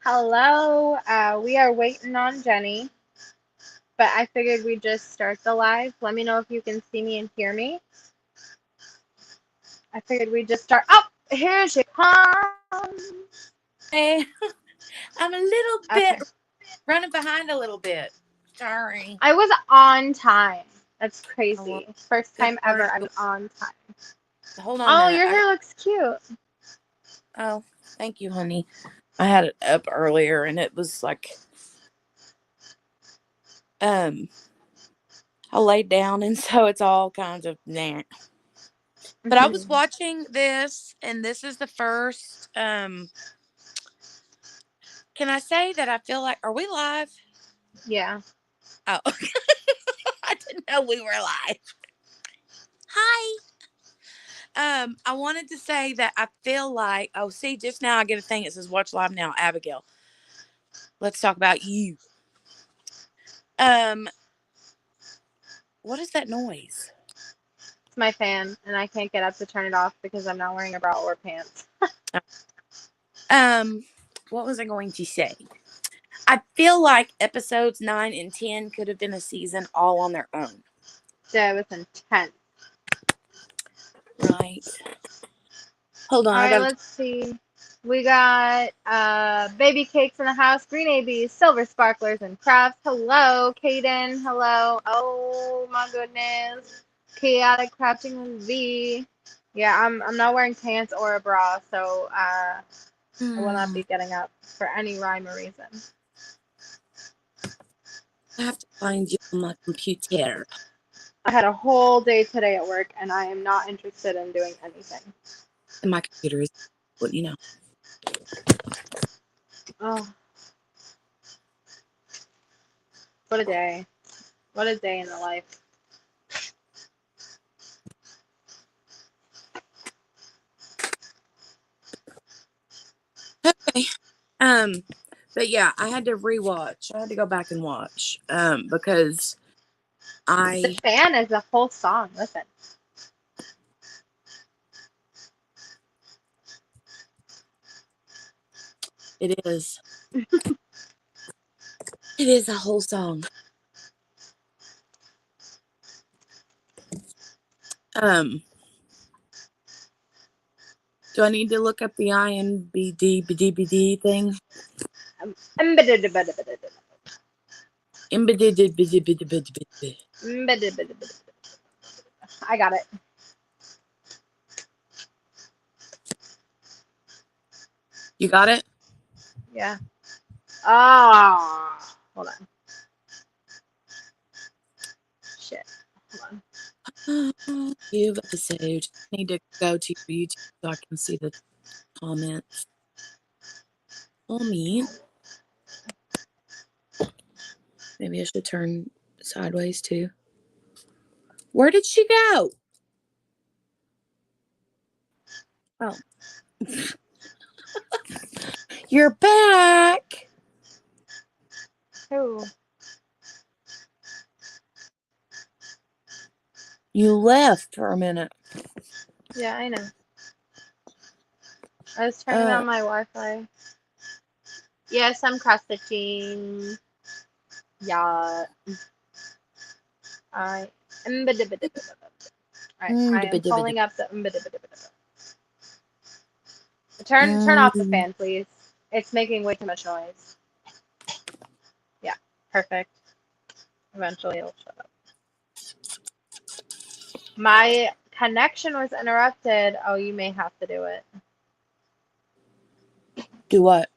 Hello. We are waiting on Jenny, but I figured we'd just start the live. Let me know if you can see me and hear me. I figured we'd just start. Oh, here she comes. Hey, I'm a little Okay. bit running behind a little bit. Sorry. I was on time. That's Oh, crazy. well, First good time for ever I'm you. on time. Hold on a Oh, minute. your hair looks cute. Oh, thank you, honey. I had it up earlier and it was like, I laid down and so it's all kinds of nah. But I was watching this and this is the first, can I say that I feel like, are we live? Yeah. Oh, I didn't know we were live. Hi. I wanted to say that I feel like, oh, see, just now I get a thing that says watch live now, Abigail. Let's talk about you. What is that noise? It's my fan, and I can't get up to turn it off because I'm not wearing a bra or pants. What was I going to say? I feel like episodes 9 and 10 could have been a season all on their own. That was intense. Right. Hold on. All right, let's see. We got baby cakes in the house, green ABs, silver sparklers, and crafts. Hello, Kaden. Hello. Oh my goodness. Chaotic crafting with V. Yeah, I'm not wearing pants or a bra, so I will not be getting up for any rhyme or reason. I have to find you on my computer. I had a whole day today at work, and I am not interested in doing anything. And my computer is, what you know. Oh. What a day. What a day in the life. Okay. But yeah, I had to rewatch. I had to go back and watch. Because The fan is a whole song. Listen. It is. It is a whole song. Do I need to look up the IMBD thing? I got it. You got it? Yeah. Ah, hold on. Shit. Hold on. New episode. I need to go to YouTube so I can see the comments. Oh, me. Maybe I should turn sideways too. Where did she go? Oh. You're back. Who? You left for a minute. Yeah, I know. I was turning on my Wi-Fi. Yes, I'm cross-stitching. Yeah. I am pulling up the Turn off the fan, please. It's making way too much noise. Yeah, perfect. Eventually it'll shut up. My connection was interrupted. Oh, you may have to do it. Do what?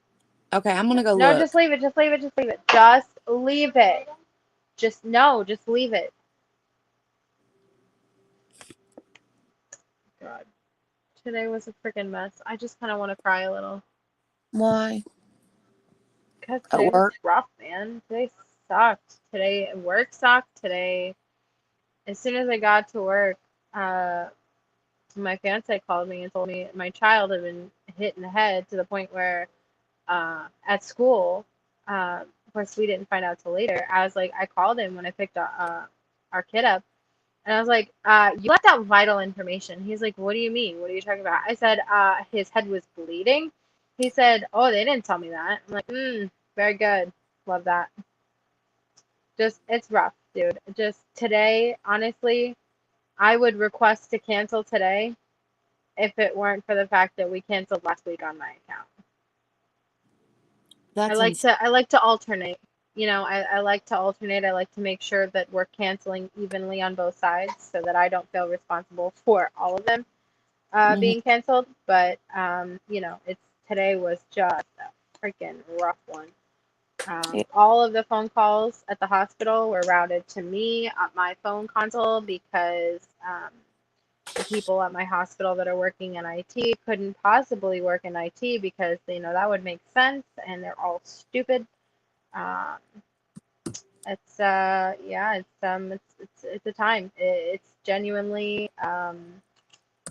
Okay, I'm gonna go look. No, just leave it. Just leave it. Just leave it. Just leave it. Just leave it. God, today was a freaking mess. I just kind of want to cry a little. Why? Because today was rough, man. Today sucked. Today work sucked. Today, as soon as I got to work, my fiance called me and told me my child had been hit in the head to the point where at school, of course we didn't find out till later. I called him when I picked our kid up, and I was like, you left out vital information. He's like, what do you mean? What are you talking about? I said, his head was bleeding, He said, oh, they didn't tell me that. I'm like, very good. Love that. Just, it's rough, dude. Just today, honestly, I would request to cancel today if it weren't for the fact that we canceled last week on my account. That's I like to alternate. You know, I like to alternate. I like to make sure that we're canceling evenly on both sides so that I don't feel responsible for all of them being canceled. But you know, today was just a freaking rough one. All of the phone calls at the hospital were routed to me at my phone console because the people at my hospital that are working in IT couldn't possibly work in IT because you know that would make sense, and they're all stupid. Um, it's yeah, it's a time. It's genuinely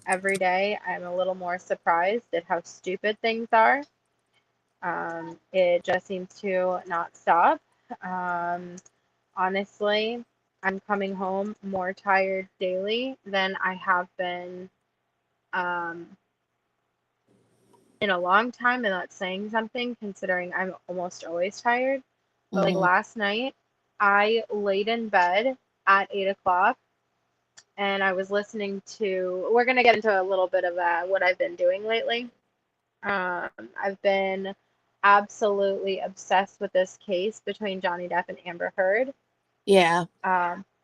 every day I'm a little more surprised at how stupid things are. It just seems to not stop. Honestly, I'm coming home more tired daily than I have been um, in a long time, and that's saying something considering I'm almost always tired. But like last night, I laid in bed at 8 o'clock and I was listening to, we're going to get into a little bit of what I've been doing lately. I've been absolutely obsessed with this case between Johnny Depp and Amber Heard. Yeah.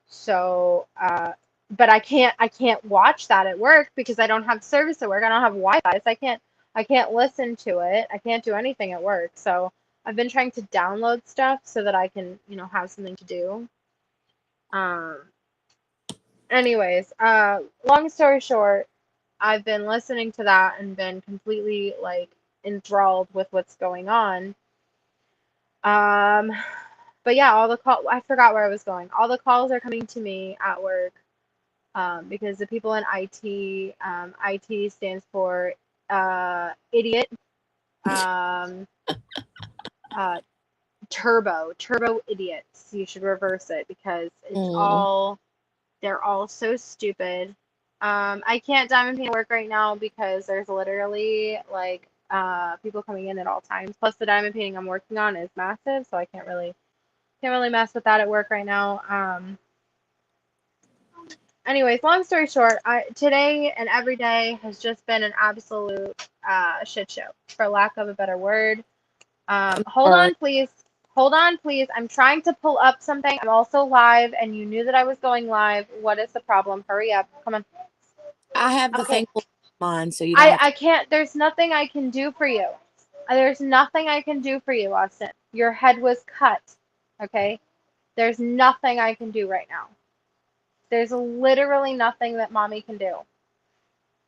So, but I can't watch that at work because I don't have service at work. I don't have Wi-Fi, so I can't listen to it. I can't do anything at work. So I've been trying to download stuff so that I can, you know, have something to do. Anyways, long story short, I've been listening to that and been completely like enthralled with what's going on. But yeah, I forgot where I was going. All the calls are coming to me at work because the people in IT, IT stands for idiot, um, turbo idiots. You should reverse it because they're all so stupid. I can't diamond paint work right now because there's literally like people coming in at all times. Plus the diamond painting I'm working on is massive, so I can't really mess with that at work right now. Anyways, long story short, today and every day has just been an absolute shit show, for lack of a better word. Hold on, please. Hold on, please. I'm trying to pull up something. I'm also live, and you knew that I was going live. What is the problem? Hurry up. Come on. I have the thing on, so you don't I can't. There's nothing I can do for you. There's nothing I can do for you, Austin. Your head was cut. Okay? There's nothing I can do right now. There's literally nothing that mommy can do.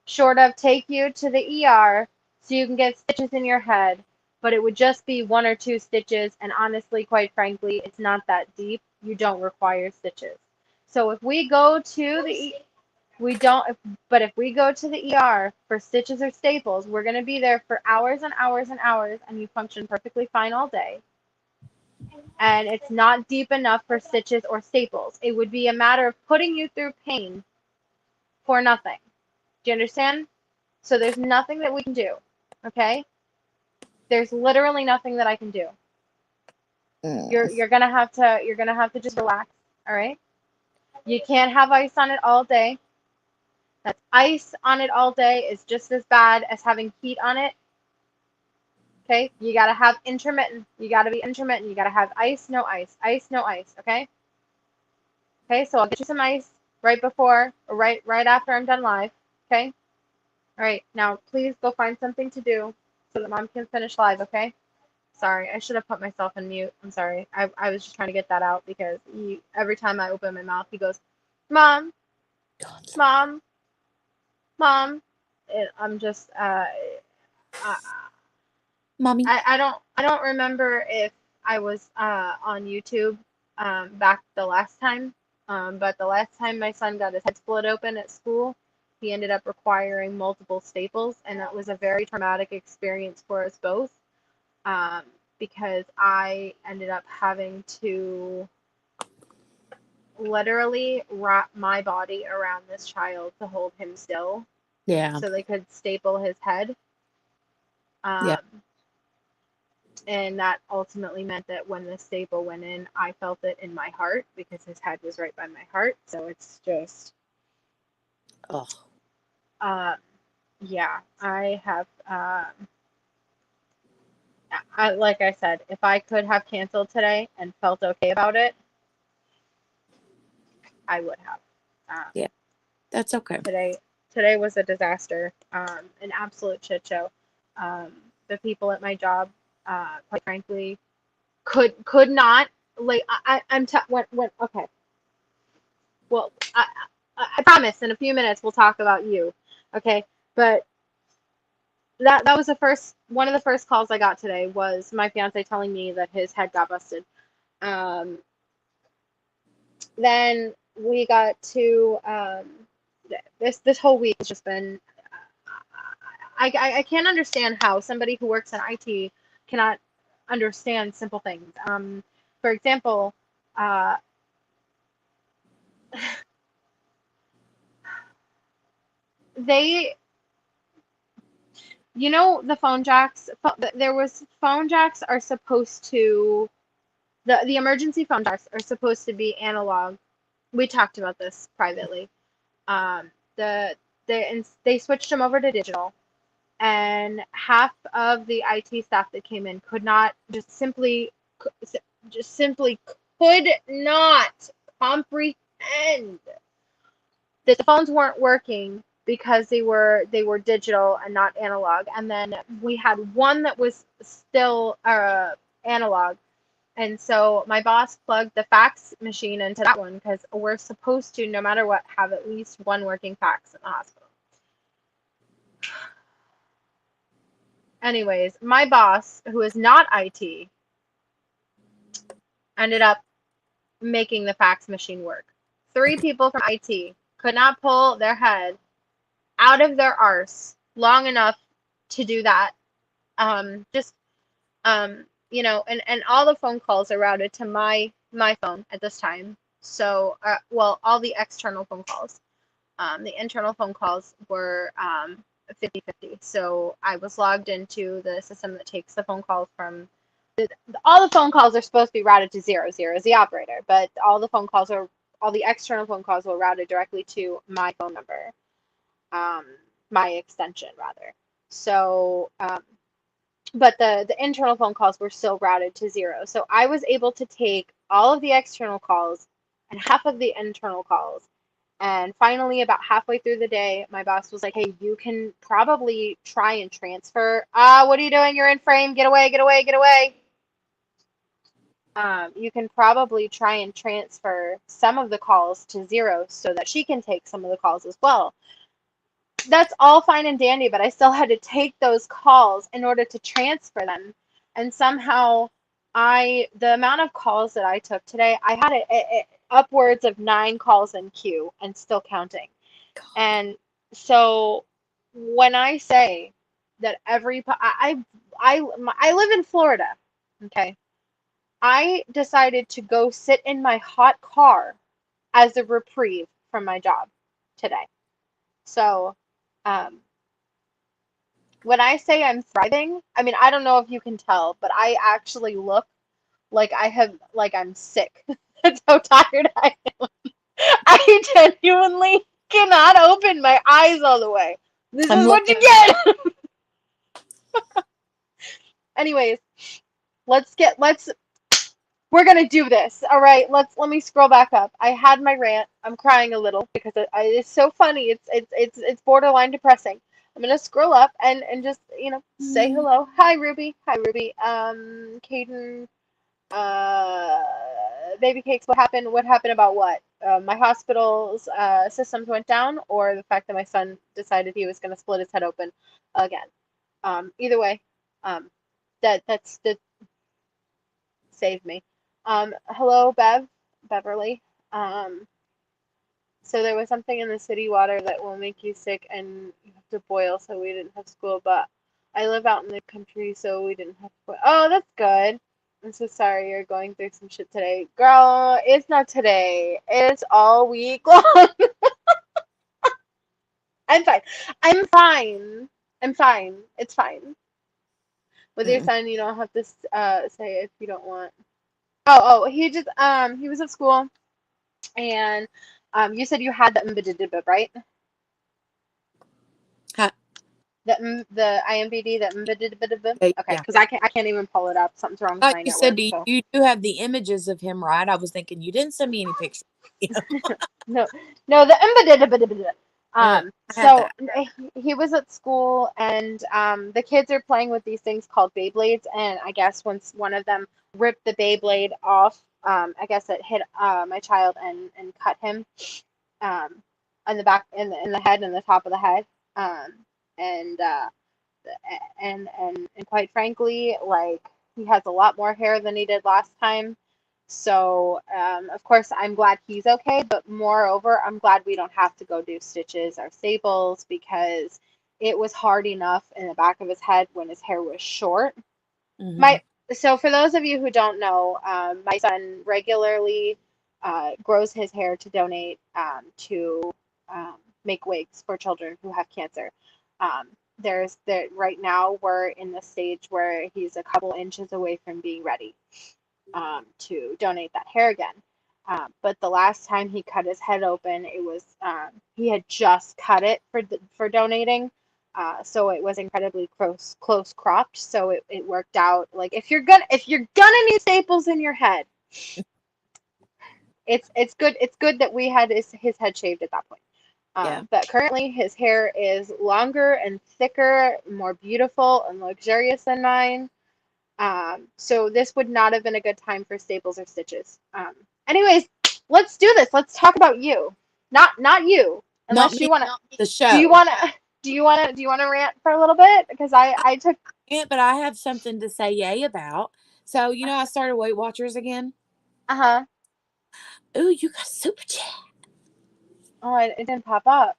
Short of take you to the ER so you can get stitches in your head, but it would just be 1 or 2 stitches, and honestly, quite frankly, it's not that deep. You don't require stitches. So if we go to the but if we go to the ER for stitches or staples, we're going to be there for hours and hours and hours, and you function perfectly fine all day. And it's not deep enough for stitches or staples. It would be a matter of putting you through pain for nothing. Do you understand? So there's nothing that we can do. Okay? There's literally nothing that I can do. You're gonna have to just relax. All right? You can't have ice on it all day. That's ice on it all day is just as bad as having heat on it. Okay? You gotta have intermittent. You gotta be intermittent. You gotta have ice, no ice. Ice, no ice. Okay? Okay, so I'll get you some ice right before or right after I'm done live. Okay? All right, now please go find something to do so that mom can finish live, okay? Sorry, I should have put myself on mute. I'm sorry. I was just trying to get that out because every time I open my mouth, he goes, Mom, Mom, Mom. I'm just, Mommy. I don't remember if I was on YouTube back the last time, but the last time my son got his head split open at school, he ended up requiring multiple staples, and that was a very traumatic experience for us both because I ended up having to literally wrap my body around this child to hold him still. Yeah. So they could staple his head. Yeah. And that ultimately meant that when the staple went in, I felt it in my heart because his head was right by my heart. So it's just, Oh. Yeah, I have, like I said, if I could have canceled today and felt okay about it, I would have. Yeah, that's okay. Today was a disaster, an absolute shit show. The people at my job, quite frankly, could not, like, okay. Well, I promise in a few minutes we'll talk about you, okay? But that was one of the first calls I got today was my fiance telling me that his head got busted. Then we got to this whole week has just been. I can't understand how somebody who works in IT cannot understand simple things. For example, they, the phone jacks. There was phone jacks are supposed to the emergency phone jacks are supposed to be analog. We talked about this privately. Um, they switched them over to digital, and half of the IT staff that came in could not just simply could not comprehend that the phones weren't working because they were digital and not analog. And then we had one that was still analog. And so my boss plugged the fax machine into that one because we're supposed to, no matter what, have at least one working fax in the hospital. Anyways, my boss, who is not IT, ended up making the fax machine work. 3 people from IT could not pull their head out of their arse long enough to do that. And all the phone calls are routed to my phone at this time. So, all the external phone calls. The internal phone calls were 50-50. So I was logged into the system that takes the phone calls from all the phone calls are supposed to be routed to 00. 0 is the operator, but all the external phone calls were routed directly to my phone number, my extension rather. So, but the internal phone calls were still routed to 0. So I was able to take all of the external calls and half of the internal calls. And finally, about halfway through the day, my boss was like, "Hey, you can probably try and transfer." What are you doing? You're in frame. Get away, get away, get away. You can probably try and transfer some of the calls to 0 so that she can take some of the calls as well. That's all fine and dandy, but I still had to take those calls in order to transfer them. And somehow the amount of calls that I took today, I had upwards of 9 calls in queue and still counting. And so when I say that I live in Florida, okay? I decided to go sit in my hot car as a reprieve from my job today. So, when I say I'm thriving, I mean, I don't know if you can tell, but I actually look like I'm sick. That's how tired I am. I genuinely cannot open my eyes all the way. This is what you get. Anyways, we're gonna do this. All right, let me scroll back up. I had my rant. I'm crying a little because it's so funny. It's borderline depressing. I'm gonna scroll up and just say hello. Hi Ruby. Hi Ruby. Caden. Baby cakes. What happened? What happened about what? My hospital's systems went down, or the fact that my son decided he was gonna split his head open again. Either way, that saved me. Hello, Beverly. So there was something in the city water that will make you sick and you have to boil, so we didn't have school, but I live out in the country, so we didn't have to boil. Oh, that's good. I'm so sorry you're going through some shit today. Girl, it's not today. It's all week long. I'm fine. I'm fine. I'm fine. It's fine. With your son, you don't have to say if you don't want. Oh, he just he was at school, and you said you had the MBDB, right? Huh. The IMBD, the MBDB. Okay, Yeah. because I can't even pull it up. Something's wrong with my You network. said So you do have the images of him, right? I was thinking you didn't send me any pictures. no, the MBDB. I have So that. he was at school, and the kids are playing with these things called Beyblades, and I guess once one of them ripped the Beyblade off, I guess it hit my child and cut him on the back in the head and the top of the head, um, and and quite frankly, like he has a lot more hair than he did last time. So, of course, I'm glad he's okay, but moreover, I'm glad we don't have to go do stitches or staples because it was hard enough in the back of his head when his hair was short. Mm-hmm. My So for those of you who don't know, my son regularly grows his hair to donate to make wigs for children who have cancer. Um, there's there right now we're in the stage where he's a couple inches away from being ready to donate that hair again. But the last time he cut his head open, it was he had just cut it for donating, so it was incredibly close cropped. So it worked out. Like if you're gonna need staples in your head, it's good that we had his head shaved at that point. Yeah. But currently his hair is longer and thicker, more beautiful and luxurious than mine. So this would not have been a good time for staples or stitches. Anyways, let's do this. Let's talk about you. Not you. Not Unless me. you want to. The Do you show. want to? Do you want to rant for a little bit? Because I took. Yeah, but I have something to say yay about. So I started Weight Watchers again. Uh-huh. Ooh, you got super chat. Oh, it didn't pop up.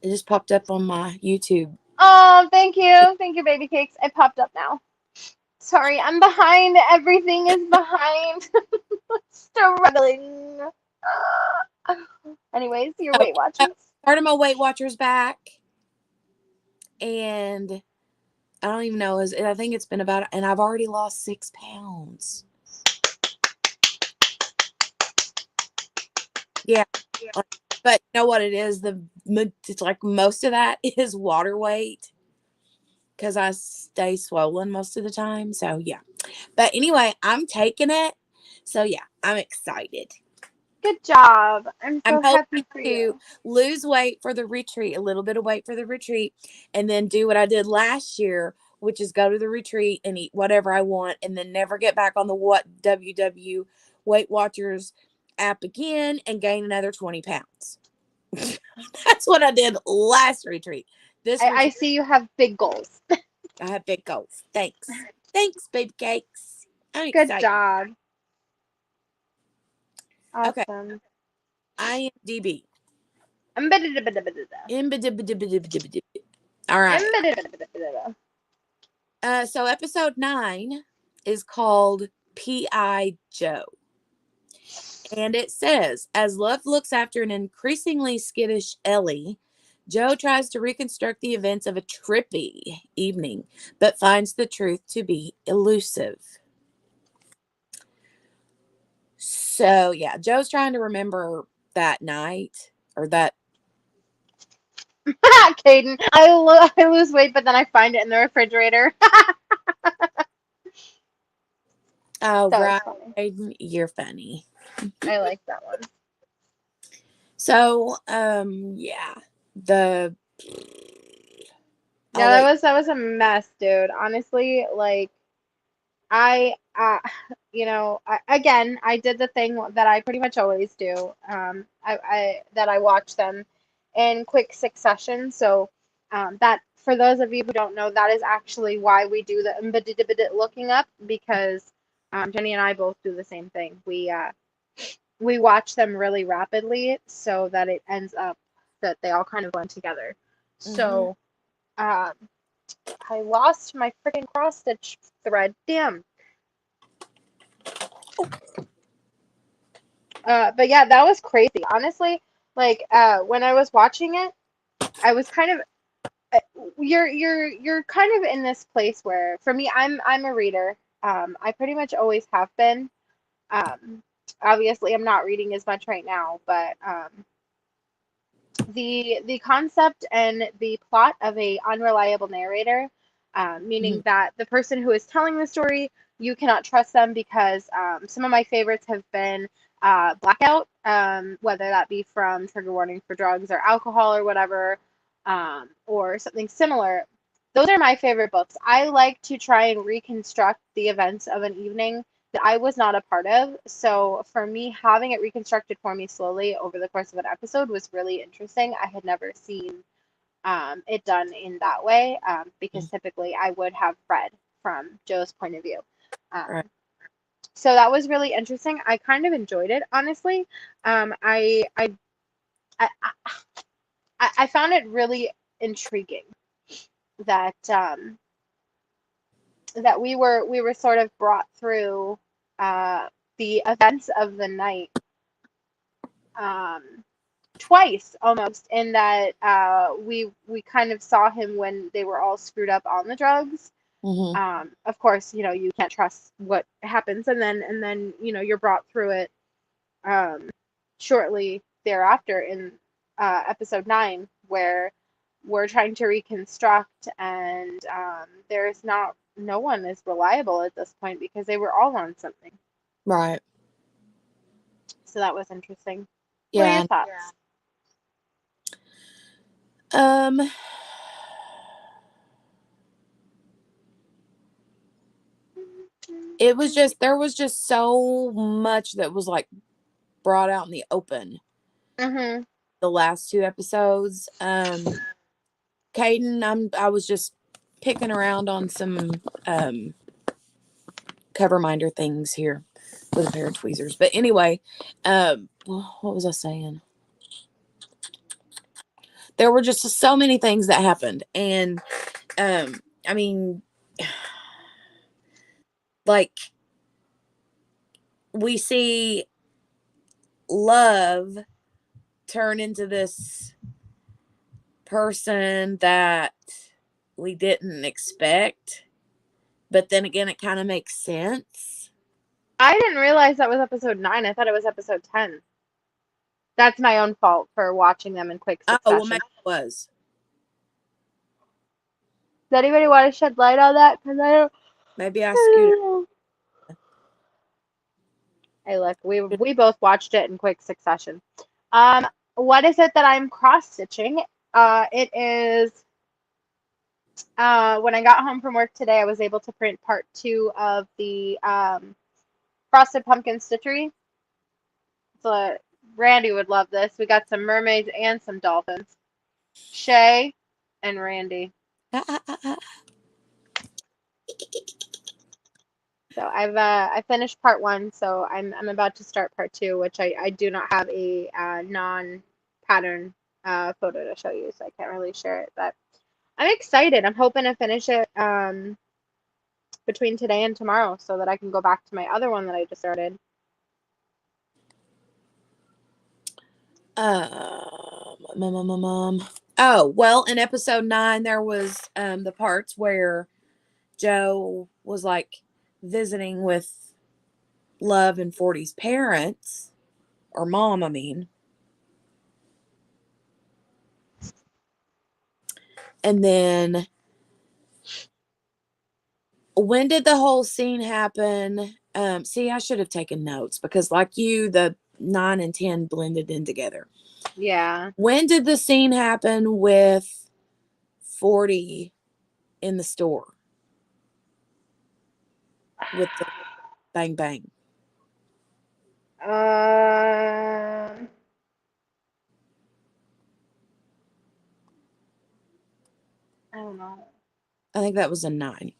It just popped up on my YouTube. Oh, thank you. Thank you, baby cakes. It popped up now. Sorry, I'm behind. Everything is behind. Struggling. Anyways, your So Weight I Watchers. started my Weight Watchers back, and I don't even know. I think it's been about, and I've already lost 6 pounds. Yeah, but you know what it is? It's like most of that is water weight because I stay swollen most of the time. So yeah, but anyway, I'm taking it. So yeah, I'm excited. Good job. I'm I'm so happy hoping for to you. lose weight for the retreat, a little bit of weight for the retreat, and then do what I did last year, which is go to the retreat and eat whatever I want, and then never get back on the WW Weight Watchers app again and gain another 20 pounds. That's what I did last retreat. This I retreat, see you have big goals. I have big goals. Thanks. Thanks, baby cakes. I'm Good excited. job. Okay. Awesome. IMDb. All All right. So episode 9 is called P.I. Joe. And it says, as Love looks after an increasingly skittish Ellie, Joe tries to reconstruct the events of a trippy evening, but finds the truth to be elusive. So, yeah, Joe's trying to remember that night or that. Caden, I lose weight, but then I find it in the refrigerator. Oh, That was right. funny. You're funny. I like that one. So, yeah. The. Yeah, that was a mess, dude. Honestly, like I again, I did the thing that I pretty much always do. I watch them in quick succession. So that for those of you who don't know, that is actually why we do the looking up because Jenny and I both do the same thing. We watch them really rapidly so that it ends up that they all kind of blend together. So um, I lost my freaking cross stitch thread. Damn. But yeah, that was crazy. Honestly, like when I was watching it, I was kind of you're kind of in this place where, for me, I'm a reader. I pretty much always have been. Obviously, I'm not reading as much right now, but the concept and the plot of a unreliable narrator, meaning that the person who is telling the story, you cannot trust them because some of my favorites have been Blackout, whether that be from Trigger Warning for Drugs or Alcohol or whatever, or something similar. Those are my favorite books. I like to try and reconstruct the events of an evening that I was not a part of. So for me, having it reconstructed for me slowly over the course of an episode was really interesting. I had never seen it done in that way, because typically I would have read from Joe's point of view. Right. So that was really interesting. I kind of enjoyed it, honestly. I I found it really intriguing that that we were sort of brought through the events of the night twice almost, in that we kind of saw him when they were all screwed up on the drugs. Of course, you can't trust what happens, and then you're brought through it shortly thereafter in episode 9, where we're trying to reconstruct, and no one is reliable at this point because they were all on something. Right. So that was interesting. Yeah. What are your thoughts? It was just, there was just so much that was like brought out in the open. The last 2 episodes. Caden, I was just picking around on some cover minder things here with a pair of tweezers. But anyway, what was I saying? There were just so many things that happened. And I mean, like, we see Love turn into this person that we didn't expect, but then again, it kind of makes sense. I didn't realize that was episode 9. I thought it was episode 10. That's my own fault for watching them in quick succession. Oh, well, maybe it was. Does anybody want to shed light on that? Because I don't. Maybe I scooted. Hey, look, we both watched it in quick succession. What is it that I'm cross-stitching? It is, when I got home from work today, I was able to print part 2 of the Frosted Pumpkin Stitchery. So Randy would love this. We got some mermaids and some dolphins. Shay and Randy. So I finished part 1, so I'm about to start part 2, which I do not have a non-pattern photo to show you, so I can't really share it. But I'm excited. I'm hoping to finish it between today and tomorrow, so that I can go back to my other one that I just started. Oh, well, in episode 9, there was the parts where Joe was like visiting with Love and 40's parents, or mom, I mean. And then, when did the whole scene happen? See, I should have taken notes because, like you, the 9 and 10 blended in together. Yeah. When did the scene happen with 40 in the store? With the bang bang. I don't know. I think that was a 9.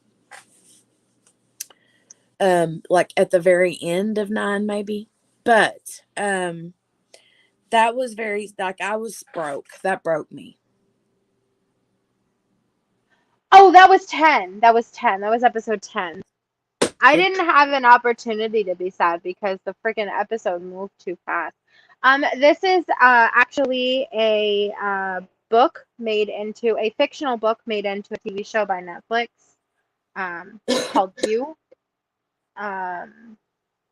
Like at the very end of 9, maybe. But that was very, like, I was broke. That broke me. Oh, that was 10. That was 10. That was episode 10. I didn't have an opportunity to be sad because the freaking episode moved too fast. This is actually a a fictional book made into a TV show by Netflix, called You.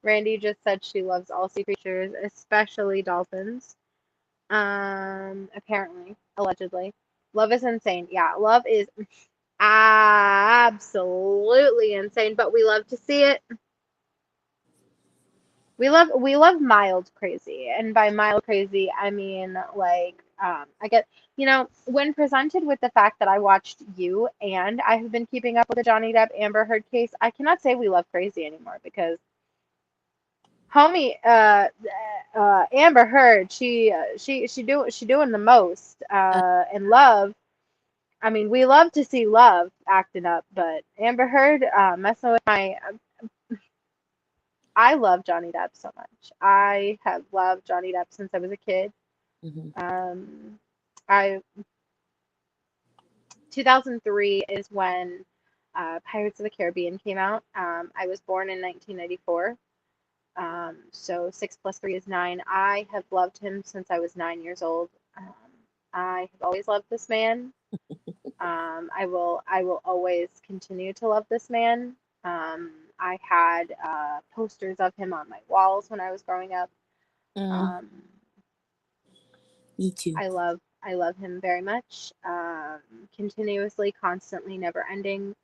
Randy just said she loves all sea creatures, especially dolphins. Apparently, allegedly. Love is insane. Yeah, love is absolutely insane, but we love to see it. We love mild crazy, and by mild crazy, I mean like I get, when presented with the fact that I watched You and I have been keeping up with the Johnny Depp Amber Heard case, I cannot say we love crazy anymore because homie, Amber Heard, she doing the most, and Love. I mean, we love to see Love acting up, but Amber Heard, messing with my. I love Johnny Depp so much. I have loved Johnny Depp since I was a kid. Um, I 2003 is when Pirates of the Caribbean came out. I was born in 1994. So 6 + 3 is 9. I have loved him since I was 9 years old. I have always loved this man. I will always continue to love this man. I had posters of him on my walls when I was growing up. Um, Me too. I love him very much. Continuously, constantly, never ending.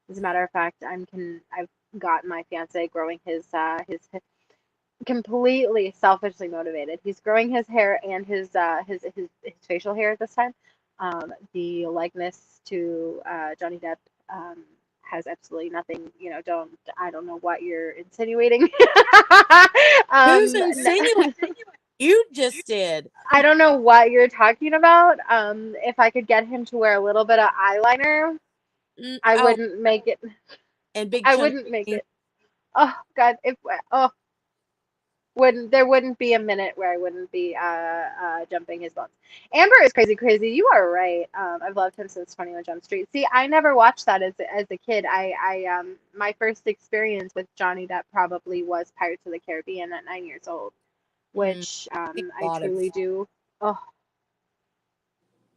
As a matter of fact, I've got my fiance growing his completely selfishly motivated. He's growing his hair and his facial hair at this time. The likeness to Johnny Depp has absolutely nothing. I don't know what you're insinuating. Who's insinuating? You just did. I don't know what you're talking about. If I could get him to wear a little bit of eyeliner, I wouldn't make it. And big. I wouldn't make it. Oh God! There wouldn't be a minute where I wouldn't be jumping his bones. Amber is crazy, crazy. You are right. I've loved him since 21 Jump Street. See, I never watched that as a kid. My first experience with Johnny Depp probably was Pirates of the Caribbean at 9 years old, which I truly do. Oh,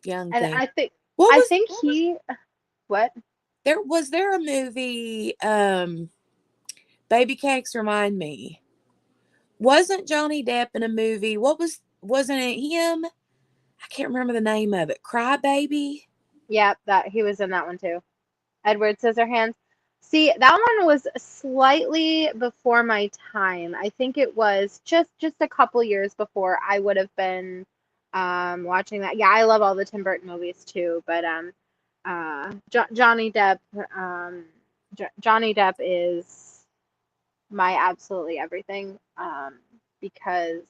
young and thing. I think he. What? There a movie? Baby Cakes remind me. Wasn't Johnny Depp in a movie? Wasn't it him? I can't remember the name of it. Cry Baby? Yeah, that he was in that one too. Edward Scissorhands. See, that one was slightly before my time. I think it was just a couple years before I would have been watching that. Yeah, I love all the Tim Burton movies too, but Johnny Depp Johnny Depp is my absolutely everything, because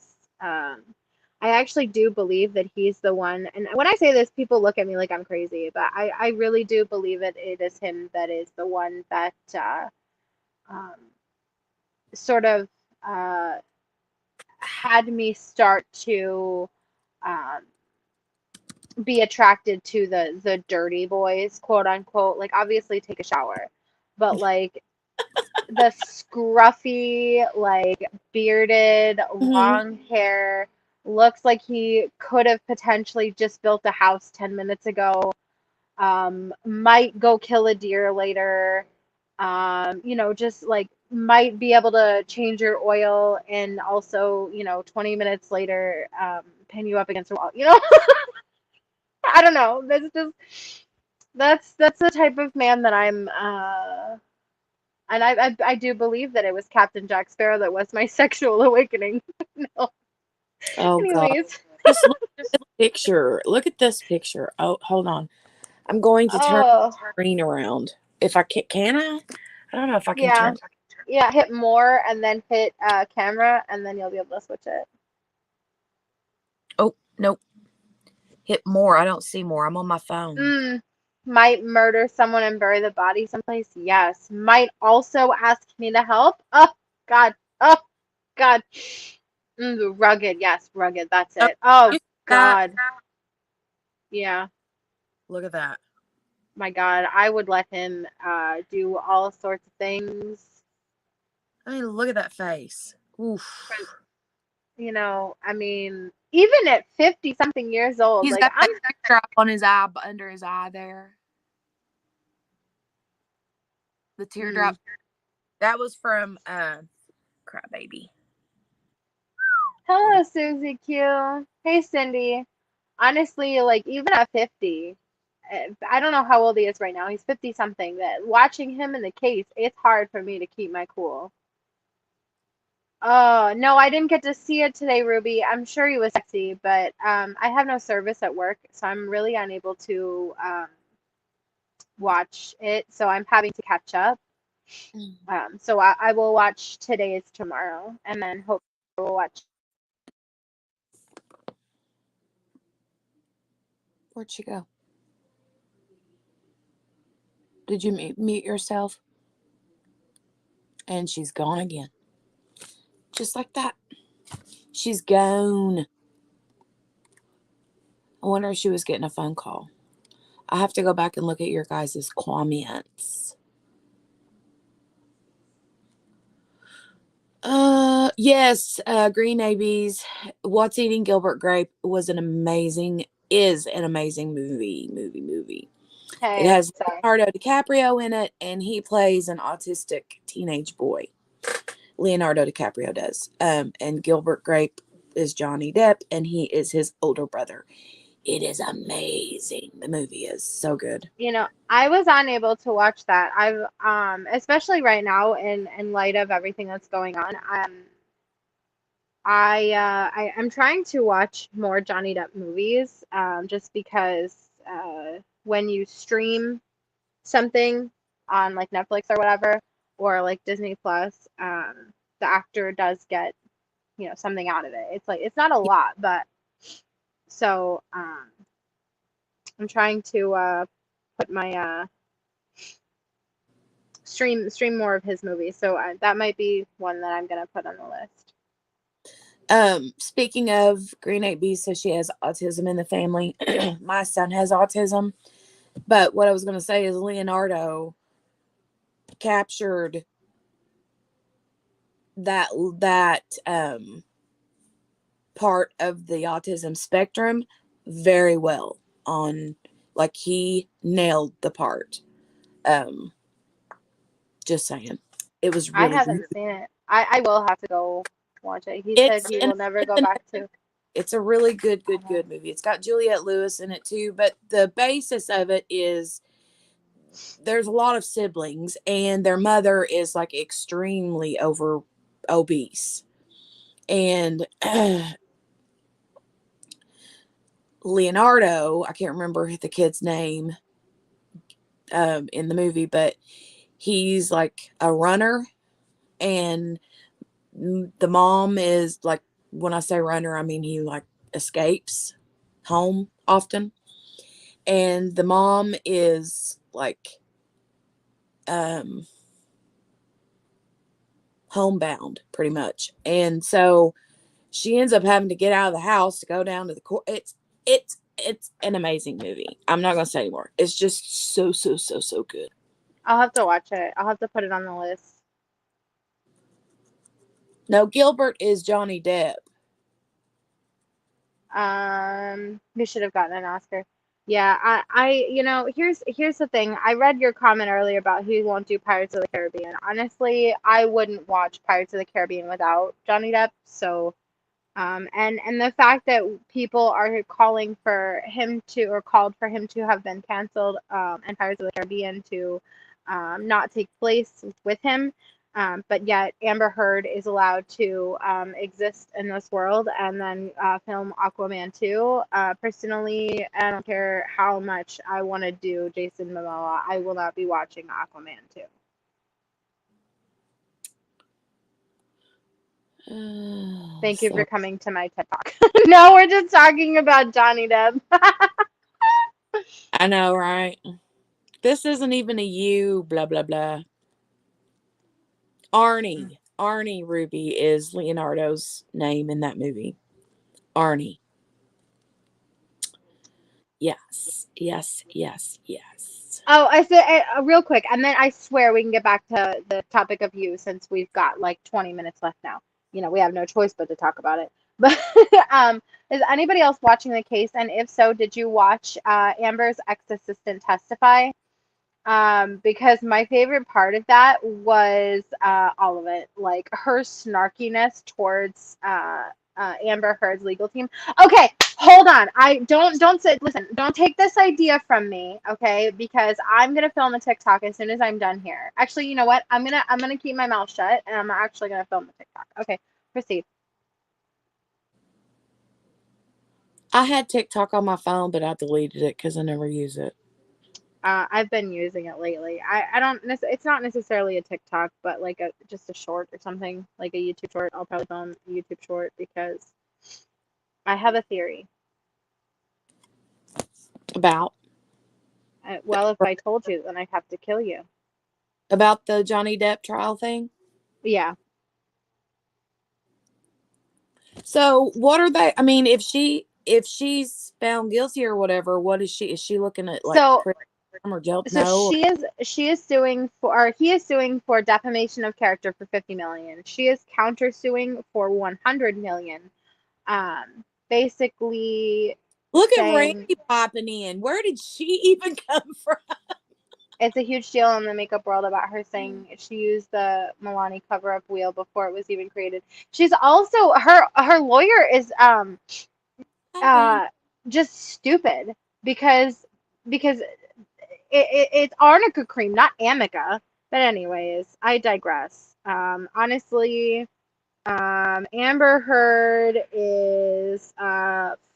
I actually do believe that he's the one. And when I say this, people look at me like I'm crazy, but I really do believe it is him that is the one that um, sort of had me start to um, be attracted to the dirty boys, quote unquote. Like, obviously, take a shower, but like the scruffy, like bearded, long hair, looks like he could have potentially just built a house 10 minutes ago. Might go kill a deer later. Just like might be able to change your oil and also, 20 minutes later, pin you up against a wall. I don't know. That's the type of man that I'm. And I do believe that it was Captain Jack Sparrow that was my sexual awakening. No. Oh Anyways. God! Just look at this picture. Look at this picture. Oh, hold on. I'm going to turn the screen around. If I can I? I don't know if I can turn. Yeah, hit more and then hit camera, and then you'll be able to switch it. Oh, nope. Hit more. I don't see more. I'm on my phone. Might murder someone and bury the body someplace. Yes. Might also ask me to help. Oh, God. Oh, God. Rugged. Yes, rugged. That's it. Oh, God. Yeah. Look at that. My God. I would let him do all sorts of things. I mean, look at that face. Oof. you know, I mean, even at 50 something years old, He's like got that teardrop on his eye, under his eye there. The teardrop. That was from Crybaby. Hello, Susie Q. Hey, Cindy. Honestly, like, even at 50, I don't know how old he is right now. He's 50 something. That watching him in the case, it's hard for me to keep my cool. Oh, no, I didn't get to see it today, Ruby. I'm sure he was sexy, but I have no service at work, so I'm really unable to watch it. So I'm having to catch up. So I will watch today's tomorrow, and then hopefully we'll watch. Where'd she go? Did you mute yourself? And she's gone again. Just like that. She's gone. I wonder if she was getting a phone call. I have to go back and look at your guys' comments. Yes, Green Navies. What's Eating Gilbert Grape is an amazing movie. Hey, It has Leonardo DiCaprio in it, and he plays an autistic teenage boy. Leonardo DiCaprio does. And Gilbert Grape is Johnny Depp, and he is his older brother. It is amazing. The movie is so good. you know, I was unable to watch that. I've especially right now in light of everything that's going on. I'm trying to watch more Johnny Depp movies, just because when you stream something on like Netflix or whatever, or like Disney Plus, the actor does get, you know, something out of it. It's like it's not a lot, but so I'm trying to put my stream more of his movies. So that might be one that I'm gonna put on the list. Speaking of Green 8B, so she has autism in the family. My son has autism. But what I was going to say is Leonardo captured that part of the autism spectrum very well. On, like, he nailed the part. Just saying. It was really I haven't seen it. I will have to go watch it. He said he will never go back to. It's a really good movie. It's got Juliette Lewis in it too, but the basis of it is there's a lot of siblings, and their mother is like extremely obese, and Leonardo, I can't remember the kid's name in the movie, but he's like a runner, and the mom is like, when I say runner, I mean he like escapes home often, and the mom is like homebound pretty much, and so she ends up having to get out of the house to go down to the court. It's an amazing movie. I'm not gonna say anymore. It's just so good. I'll have to watch it. I'll have to put it on the list. No, Gilbert is Johnny Depp. He should have gotten an Oscar. Yeah, you know, here's the thing. I read your comment earlier about he won't do Pirates of the Caribbean. Honestly, I wouldn't watch Pirates of the Caribbean without Johnny Depp. So, and the fact that people are calling for him to, or called for him to have been canceled, and Pirates of the Caribbean to not take place with him. But yet Amber Heard is allowed to exist in this world and then film Aquaman 2. Personally, I don't care how much I want to do Jason Momoa, I will not be watching Aquaman 2. Thank you for coming to my TED Talk. No, we're just talking about Johnny Depp. I know, right? This isn't even a you, blah, blah, blah. Arnie Ruby is Leonardo's name in that movie. Arnie. Yes. Oh, I said real quick, and then I swear we can get back to the topic of you since we've got like 20 minutes left now. You know, we have no choice but to talk about it. But is anybody else watching the case? And if so, did you watch Amber's ex-assistant testify? Because my favorite part of that was all of it, like her snarkiness towards Amber Heard's legal team. Okay, hold on. I don't say, listen, don't take this idea from me, okay? Because I'm gonna film a TikTok as soon as I'm done here. Actually, you know what? I'm gonna keep my mouth shut and I'm actually gonna film the TikTok. Okay, proceed. I had TikTok on my phone, but I deleted it because I never use it. I've been using it lately. I don't. It's not necessarily a TikTok, but like just a short or something, like a YouTube short. I'll probably film a YouTube short because I have a theory. About Well, if I told you, then I'd have to kill you. about the Johnny Depp trial thing. Yeah. So what are they? I mean, if she's found guilty or whatever, what is she? Is she looking at like So prison or jail? so No. she is suing for, or he is suing for defamation of character for 50 million. She is countersuing for 100 million. Basically Look at saying Randy popping in. Where did she even come from? it's a huge deal in the makeup world about her saying she used the Milani cover-up wheel before it was even created. She's also her lawyer is uh just stupid because it's arnica cream, not amica. But anyways, I digress. Honestly, Amber Heard is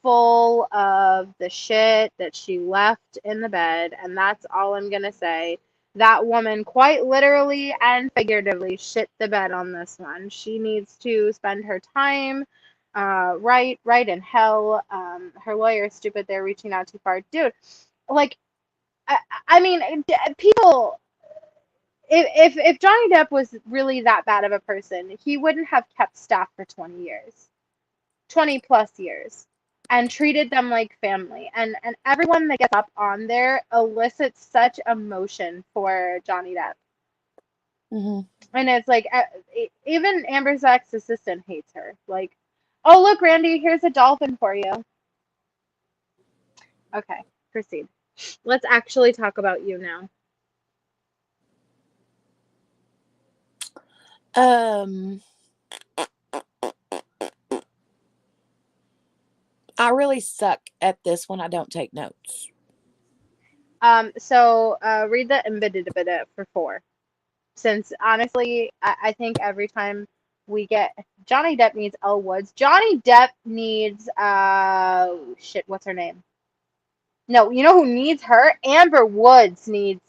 full of the shit that she left in the bed, and that's all I'm gonna say. That woman quite literally and figuratively shit the bed on this one. She needs to spend her time right in hell. Her lawyer is stupid. They're reaching out too far. Dude, like, I, I mean, people, if Johnny Depp was really that bad of a person, he wouldn't have kept staff for 20 years, 20 plus years, and treated them like family. And everyone that gets up on there elicits such emotion for Johnny Depp. Mm-hmm. And it's like even Amber's ex assistant hates her. Like, oh look, Randy, here's a dolphin for you. Okay, proceed. Let's actually talk about you now. I really suck at this when I don't take notes. So read the embedded for 4. Since honestly, I think every time we get Johnny Depp needs Elle Woods. Johnny Depp needs shit, what's her name? No, you know who needs her? Amber Woods needs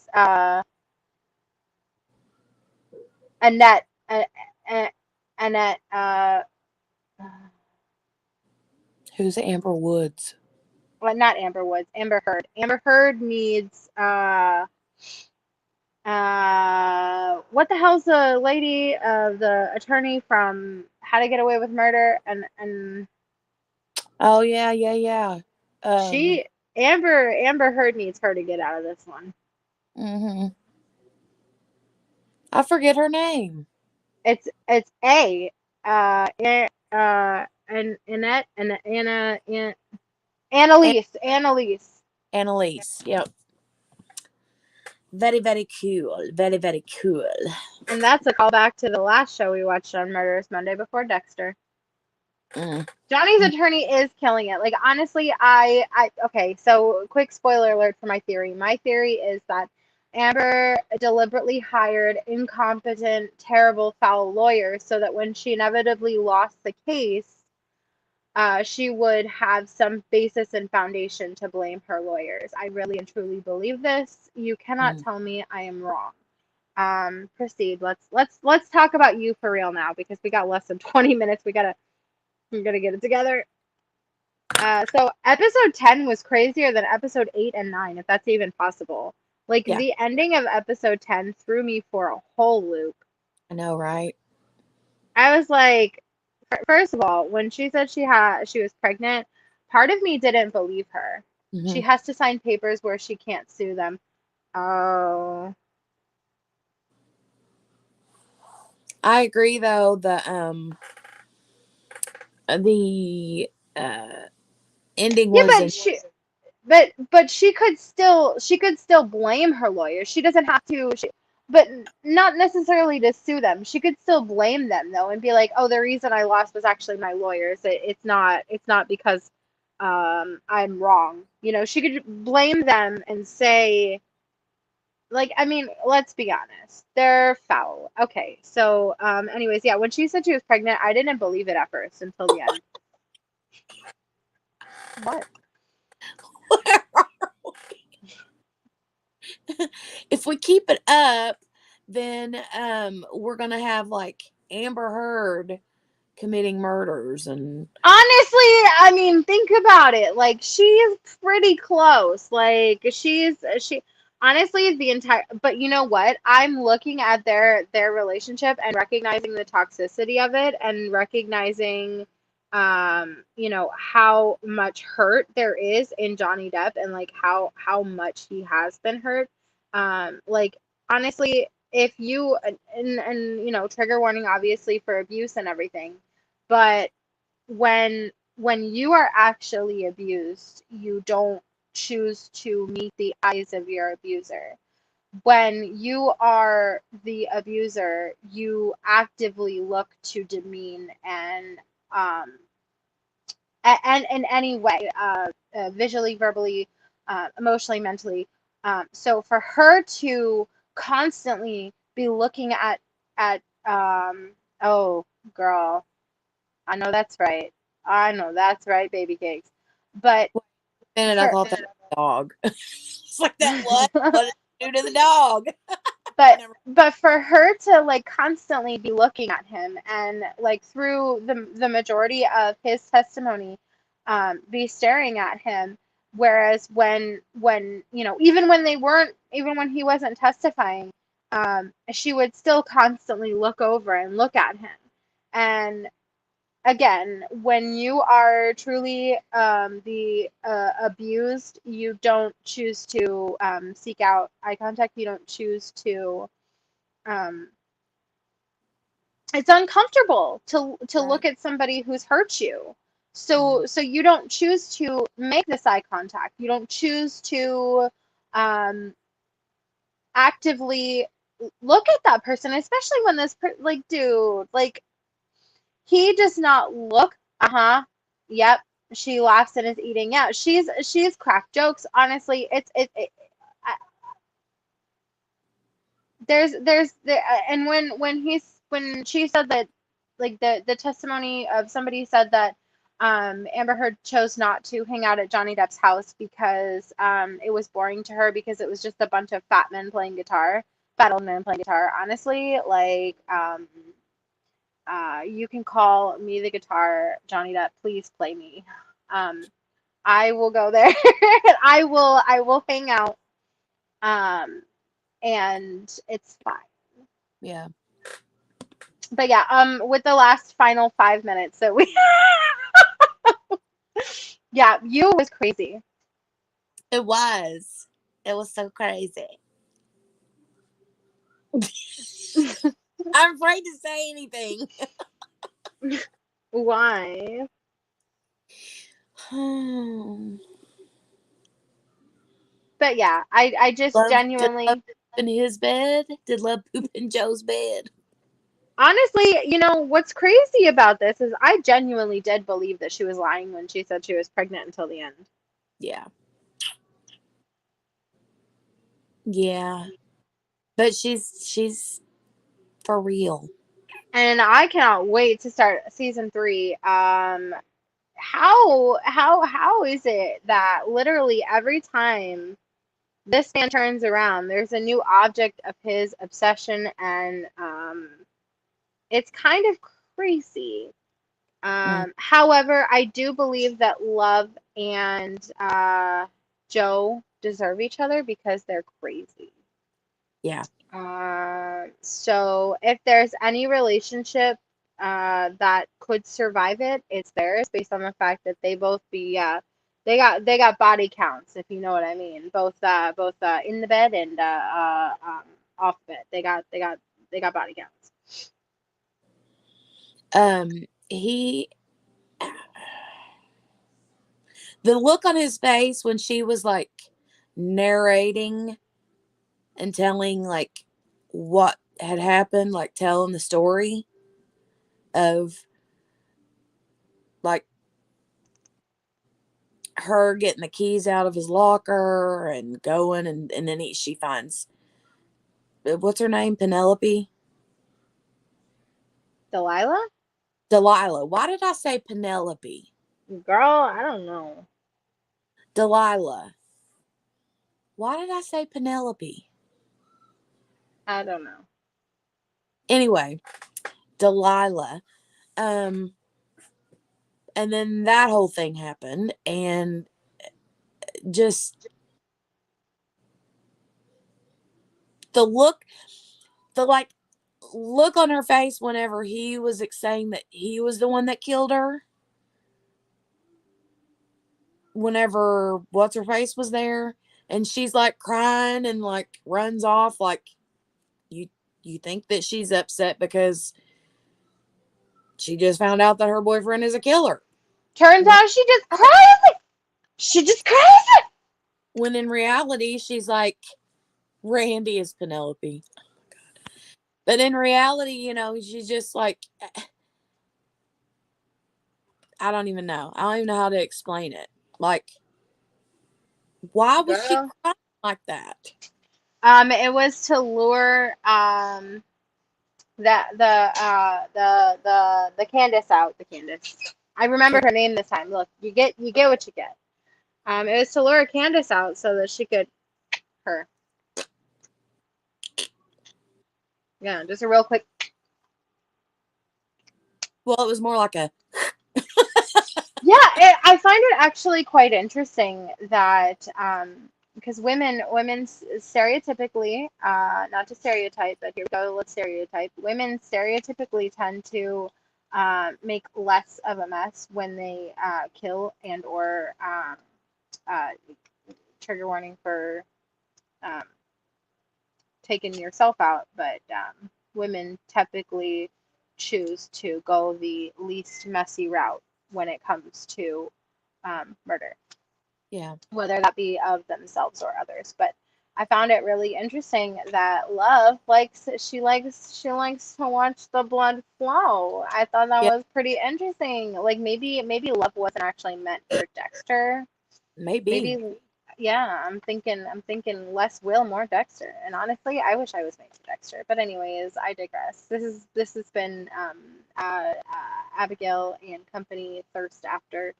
Annette Annette Who's Amber Woods? well, not Amber Woods, Amber Heard. Amber Heard needs what the hell's the lady, the attorney from How to Get Away with Murder, and Oh yeah. she Amber Heard needs her to get out of this one. Mm-hmm. I forget her name. It's A and Annette and Annalise. Annalise. Yep. Very, very cool. Very, very cool. And that's a callback to the last show we watched on Murderous Monday before Dexter. Mm. Johnny's attorney is killing it. Like honestly, okay, so quick spoiler alert for my theory. My theory is that Amber deliberately hired incompetent, terrible, foul lawyers so that when she inevitably lost the case, she would have some basis and foundation to blame her lawyers. I really and truly believe this. You cannot tell me I am wrong. Proceed. Let's talk about you for real now because we got less than 20 minutes. We gotta get it together. So episode 10 was crazier than episode 8 and 9, if that's even possible. Like Yeah. the ending of episode 10 threw me for a whole loop. I know, right? I was like, first of all, when she said she was pregnant, part of me didn't believe her. Mm-hmm. She has to sign papers where she can't sue them. Oh. I agree though, the ending Yeah, was but she could still blame her lawyer. She doesn't have to. But not necessarily to sue them. She could still blame them though, and be like, "Oh, the reason I lost was actually my lawyers. It's not because I'm wrong." She could blame them and say, like, I mean, let's be honest, they're foul. Okay, so anyways, yeah, when she said she was pregnant, I didn't believe it at first until the end. What? If we keep it up, then we're gonna have like Amber Heard committing murders and Honestly, I mean, think about it. Like, she's pretty close. Like, she honestly the entire. But you know what? I'm looking at their relationship and recognizing the toxicity of it, and recognizing, how much hurt there is in Johnny Depp, and like how much he has been hurt. Like, honestly, if you and trigger warning obviously for abuse and everything, but when you are actually abused, you don't choose to meet the eyes of your abuser. When you are the abuser, you actively look to demean and in any way, visually, verbally, emotionally, mentally. So for her to constantly be looking at oh girl, I know that's right. I know that's right, baby cakes. But and I for thought that was a dog. It's like that what did it do to the dog? but but for her to like constantly be looking at him, and like through the majority of his testimony, be staring at him, whereas when even when he wasn't testifying, she would still constantly look over and look at him. And again, when you are truly the abused, you don't choose to seek out eye contact. You don't choose to. Um, it's uncomfortable to Right. look at somebody who's hurt you. So you don't choose to make this eye contact. You don't choose to um, actively look at that person, especially when like, dude, like, he does not look, uh-huh, yep, she laughs and is eating. Yeah, she's cracked jokes. Honestly, I, and when she said that, like, the testimony of somebody said that Amber Heard chose not to hang out at Johnny Depp's house because it was boring to her because it was just a bunch of fat old men playing guitar. Honestly, like, you can call me the guitar, Johnny Depp. Please play me. Um, I will go there. I will hang out. Um, and it's fine. Yeah. But yeah, with the last final 5 minutes that we, yeah, you was crazy. It was. It was so crazy. I'm afraid to say anything. Why? But yeah, I just Did love genuinely, poop in his bed? Did love poop in Joe's bed? honestly, what's crazy about this is I genuinely did believe that she was lying when she said she was pregnant until the end. Yeah. Yeah. But she's for real. And I cannot wait to start season 3. How is it that literally every time this man turns around, there's a new object of his obsession, and it's kind of crazy. Mm, However, I do believe that Love and Joe deserve each other because they're crazy. yeah. So if there's any relationship that could survive it, it's theirs, based on the fact that they both be they got body counts, if you know what I mean. Both in the bed and off bed. They got body counts. He The look on his face when she was like narrating and telling like what had happened, like telling the story of like her getting the keys out of his locker and going, and then she finds, what's her name? Penelope? Delilah? Delilah. Why did I say Penelope? Girl, I don't know. Delilah. Why did I say Penelope? I don't know. Anyway, Delilah. And then that whole thing happened, and just the look, the like look on her face whenever he was saying that he was the one that killed her. Whenever what's her face was there, and she's like crying and like runs off, like you think that she's upset because she just found out that her boyfriend is a killer. Turns out she just crazy. She just crazy. When in reality, she's like, Randy is Penelope. Oh my God. But in reality, you know, she's just like, I don't even know. I don't even know how to explain it. Like, why was she crying like that? It was to lure that the Candace out. The Candace. I remembered her name this time. Look, you get what you get. It was to lure Candace out so that she could her. Yeah, just a real quick. Well, it was more like a. Yeah, I find it actually quite interesting that because women stereotypically, not to stereotype, but here we go, let's stereotype. Women stereotypically tend to make less of a mess when they kill and or uh, trigger warning for um, taking yourself out, but women typically choose to go the least messy route when it comes to murder. Yeah. Whether that be of themselves or others. But I found it really interesting that Love likes to watch the blood flow. I thought that was pretty interesting. Like maybe Love wasn't actually meant for Dexter. Maybe yeah, I'm thinking less Will, more Dexter. And honestly, I wish I was made for Dexter. But anyways, I digress. This has been Abigail and Company Thirst After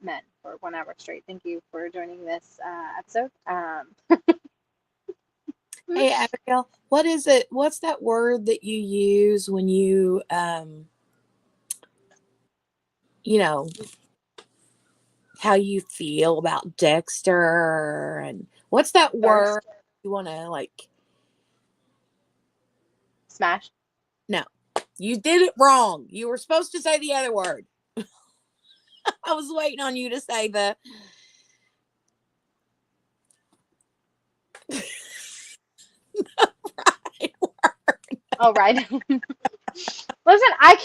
Men for 1 hour straight. Thank you for joining this episode. Hey Abigail, what is it? What's that word that you use when you know, how you feel about Dexter, and what's that word you want to like? Smash. No, you did it wrong. You were supposed to say the other word. I was waiting on you to say the. Right word. Oh, right. Listen, I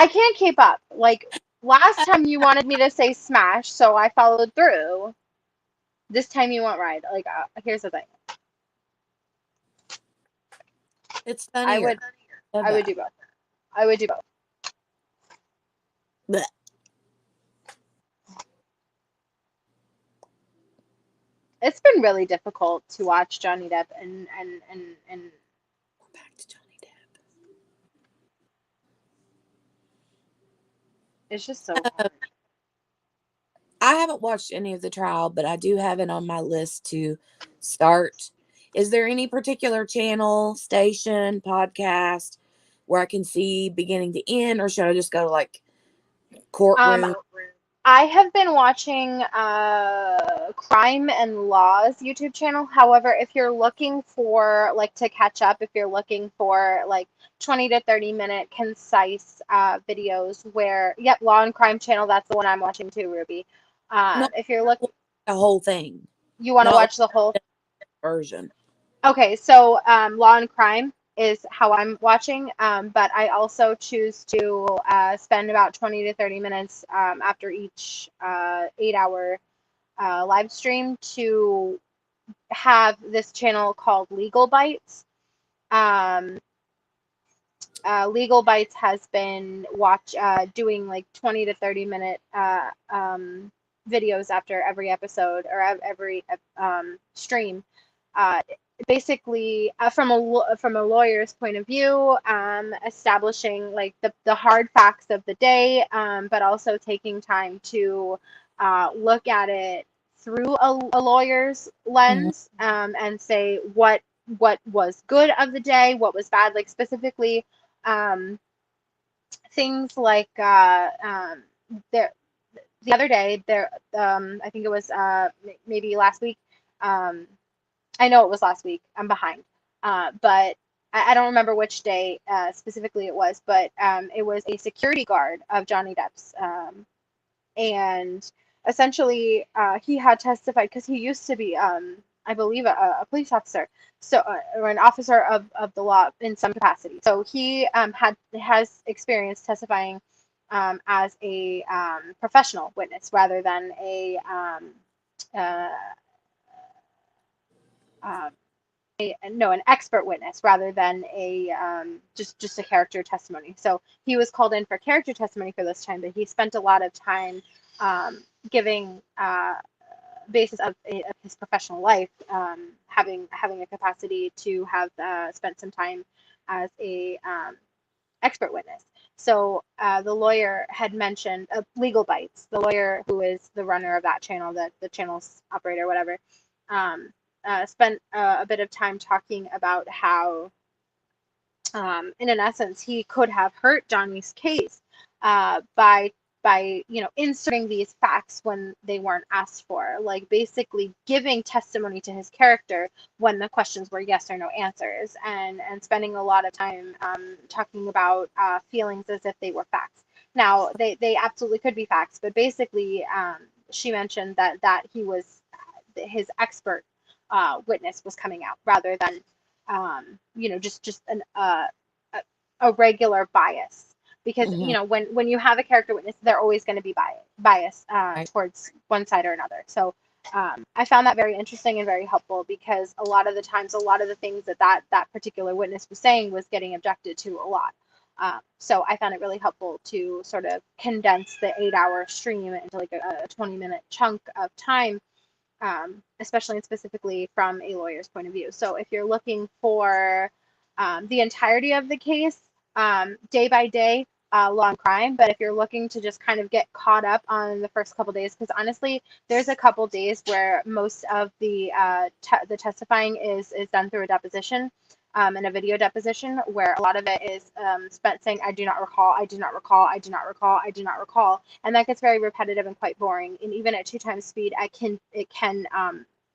can't keep up. Like last time you wanted me to say smash, so I followed through. This time you want ride. Like here's the thing. It's funnier. I would do both. I would do both. Blech. It's been really difficult to watch Johnny Depp and We're back to Johnny Depp. It's just so hard. I haven't watched any of the trial, but I do have it on my list to start. Is there any particular channel, station, podcast where I can see beginning to end, or should I just go to like courtroom? I have been watching Crime and Laws YouTube channel. However, if you're looking for like to catch up, if you're looking for like 20 to 30 minute concise videos where, yep, Law and Crime channel, that's the one I'm watching too, Ruby. If you're looking the whole thing, you want to watch the whole version. Okay, so Law and Crime. is how I'm watching. But I also choose to spend about 20 to 30 minutes after each 8-hour live stream to have this channel called Legal Bites. Legal Bites has been doing like 20 to 30 minute videos after every episode or every stream. Basically, from a lawyer's point of view, establishing like the hard facts of the day, but also taking time to look at it through a lawyer's lens, and say what was good of the day, what was bad, like specifically things like there the other day there I think it was maybe last week. I know it was last week. I'm behind, but I don't remember which day specifically it was, but it was a security guard of Johnny Depp's, and essentially he had testified because he used to be, I believe, a police officer, so or an officer of the law in some capacity. So he has experience testifying as a professional witness rather than uh, uh, an expert witness rather than a just a character testimony. So he was called in for character testimony for this time, but he spent a lot of time giving basis of his professional life, having a capacity to have spent some time as a expert witness. So the lawyer had mentioned Legal Bites, the lawyer who is the runner of that channel, the channel's operator, whatever. Spent a bit of time talking about how, in an essence, he could have hurt Johnny's case by inserting these facts when they weren't asked for, like basically giving testimony to his character when the questions were yes or no answers, and spending a lot of time talking about feelings as if they were facts. Now they absolutely could be facts, but basically she mentioned that he was his expert witness was coming out rather than just a regular bias, because when you have a character witness, they're always going to be biased towards one side or another. So I found that very interesting and very helpful, because a lot of the times, a lot of the things that particular witness was saying was getting objected to a lot. So I found it really helpful to sort of condense the 8-hour stream into like a 20-minute chunk of time, especially and specifically from a lawyer's point of view. So if you're looking for the entirety of the case, day by day, law and crime, but if you're looking to just kind of get caught up on the first couple days, because honestly, there's a couple days where most of the testifying is done through a deposition. And a video deposition, where a lot of it is spent saying, I do not recall, I do not recall, I do not recall, I do not recall. And that gets very repetitive and quite boring. And even at 2x speed, it can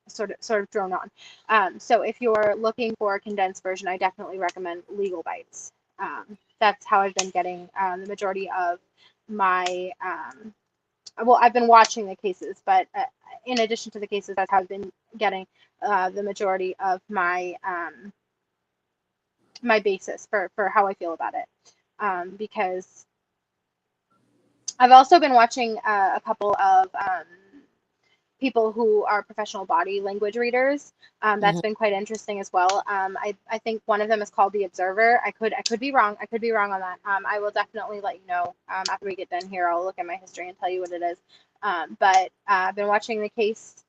sort of drone on. So if you're looking for a condensed version, I definitely recommend Legal Bites. That's how I've been getting the majority of my, well, I've been watching the cases, but in addition to the cases, that's how I've been getting the majority of my my basis for how I feel about it, because I've also been watching a couple of people who are professional body language readers. That's been quite interesting as well. I think one of them is called The Observer. I could be wrong. I could be wrong on that. I will definitely let you know after we get done here. I'll look at my history and tell you what it is. But I've been watching the case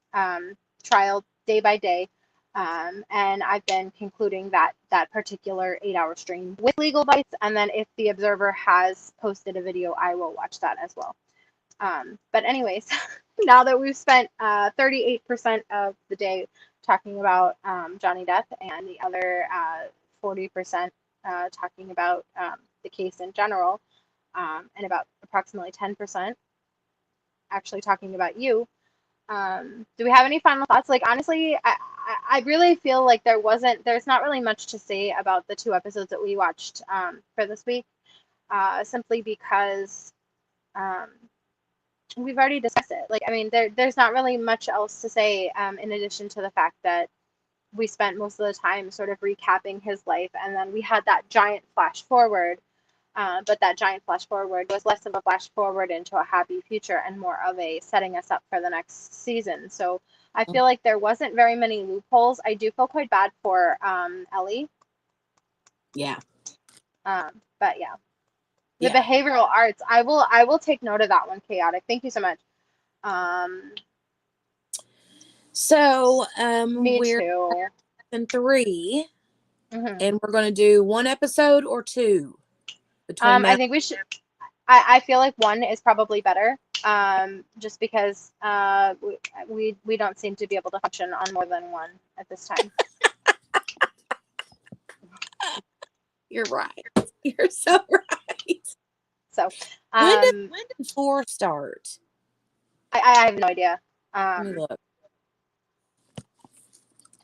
trial day by day. And I've been concluding that particular 8-hour stream with Legal Bites, and then if The Observer has posted a video, I will watch that as well. But anyways, now that we've spent 38% of the day talking about Johnny Depp, and the other 40% talking about the case in general, and about approximately 10% actually talking about you, do we have any final thoughts? Like, honestly, I really feel like there's not really much to say about the 2 episodes that we watched for this week, simply because we've already discussed it. Like, I mean, there's not really much else to say in addition to the fact that we spent most of the time sort of recapping his life, and then we had that giant flash forward. But that giant flash forward was less of a flash forward into a happy future and more of a setting us up for the next season. So I feel like there wasn't very many loopholes. I do feel quite bad for Ellie. Yeah. But yeah. The behavioral arts. I will take note of that one, Chaotic. Thank you so much. So Me we're too. in 3, Mm-hmm. and we're going to do 1 episode or 2 between I think we should. I feel like 1 is probably better. Just because we don't seem to be able to function on more than 1 at this time. You're right. You're so right. So when did 4 start? I have no idea. Let me look.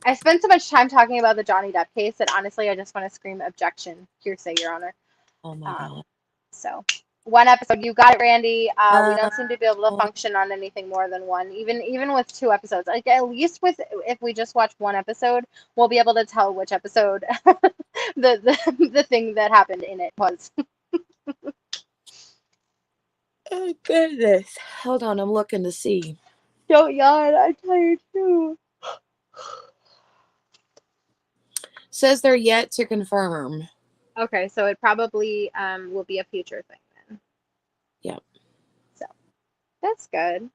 I spent so much time talking about the Johnny Depp case that honestly I just want to scream objection, hearsay, Your Honor. Oh my God. So 1 episode, you got it, Randy. We don't seem to be able to function on anything more than 1, even with 2 episodes. Like at least with if we just watch 1 episode, we'll be able to tell which episode the thing that happened in it was. Oh goodness. Hold on, I'm looking to see. Don't yawn, I'm tired too. Says they're yet to confirm. Okay, so it probably will be a future thing then. Yep. So that's good.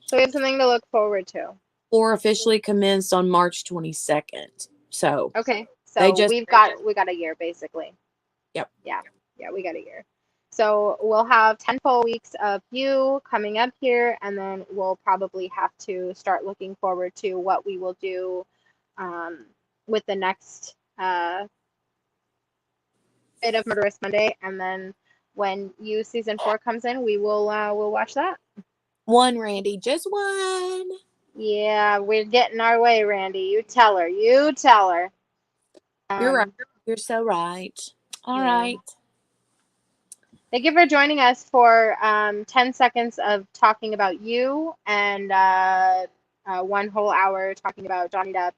So we have something to look forward to. 4 officially commenced on March 22nd. So okay, so we got a year basically. Yep. Yeah, we got a year. So we'll have 10 full weeks of you coming up here, and then we'll probably have to start looking forward to what we will do with the next bit of Murderous Monday, and then when you season 4 comes in, we'll watch that. 1, Randy, just 1. Yeah, we're getting our way, Randy. You tell her. You're right. You're so right. All right. Thank you for joining us for 10 seconds of talking about you and 1 whole hour talking about Johnny Depp,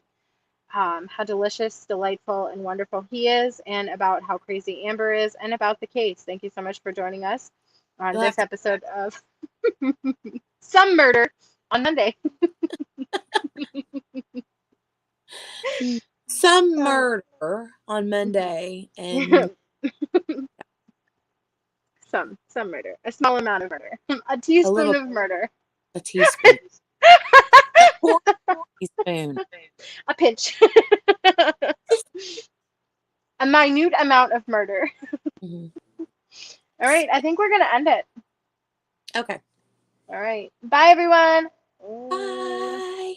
how delicious, delightful, and wonderful he is, and about how crazy Amber is, and about the case. Thank you so much for joining us on this episode of Some Murder on Monday. Some murder on Monday, and some murder, a small amount of murder, a teaspoon of murder, a teaspoon, teaspoon, a pinch, a minute amount of murder. All right, I think we're gonna end it. Okay. All right, bye everyone. Bye.